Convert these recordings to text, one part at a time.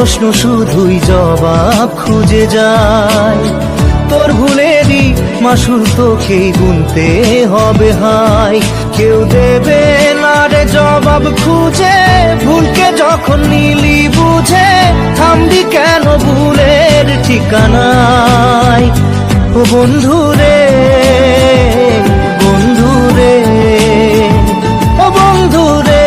প্রশ্ন শুধুই জবাব খুঁজে যায়। তোর ভুলেরই মাসুল তোকেই গুনতে হবে হাই। কেউ দেবে না রে জবাব খুঁজে, ভুলকে যখন নিলি বুঝে থামবি কেন ভুলের ঠিকানায়। ও বন্ধু রে, বন্ধু রে, ও বন্ধু রে।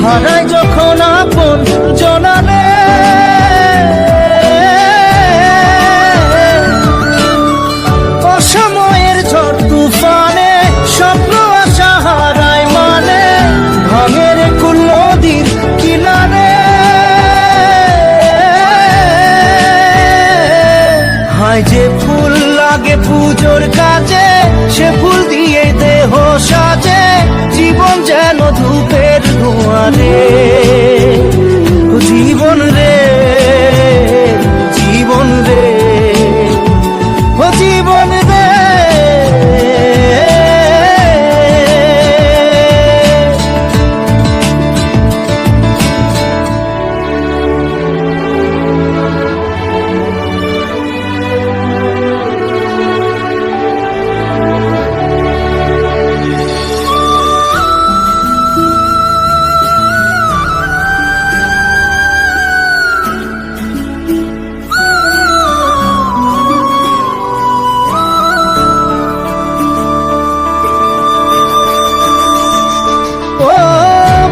হারাই যখন আপন জনালে, অসময়ের ঝড় তুফানে স্বপ্ন আশা হারায় মানে, ভাঙের কুল নদীর কিনারে। হায় যে ফুল লাগে পুজোর কাজে, সে ফুল দিয়ে দেহ সাজে, জীবন যেন ধূপের ধোঁয়ারে। জীবন রে, জীবন রে, ও জীবন রে।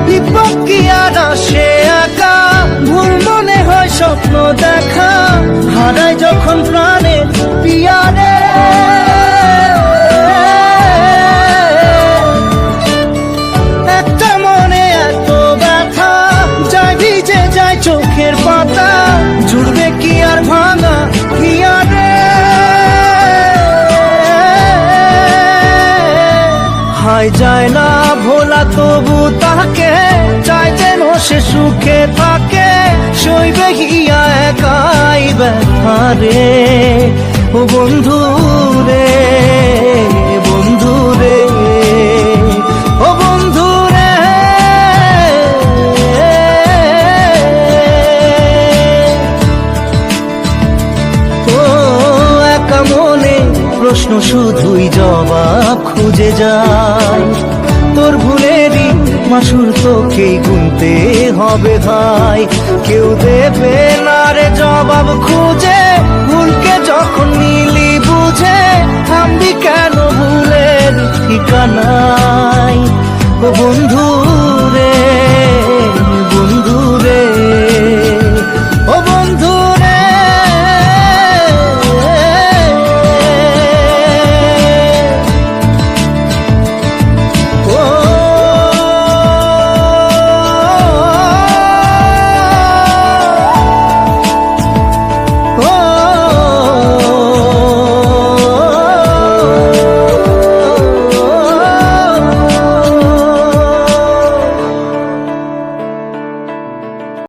বিপক্ষী আর আসে একা, ভুল মনে হয় স্বপ্ন দেখা, হারাই যখন প্রাণের পিয়ারে। একটা মনে এত ব্যথা, যায় ভিজে যায় চোখের পাতা, জুড়বে কি আর ভাঙা হিয়ারে। হায় যায় না ভোলা তবু তাকে, চাই যেন সে সুখে থাকে, সইবে গিয়া একাই ব্যথা রে। ও বন্ধু রে, বন্ধু রে, ও বন্ধু রে। ও একা মনে প্রশ্ন শুধুই জবাব খুঁজে যায়। তোর ভুলেরই মাসুল তোকেই গুনতে হবে ভাই। কেউ দেবে না রে জবাব খুঁজে, ভুলকে যখন নিলি বুঝে থামবি কেন ভুলের ঠিকানায়। ও বন্ধু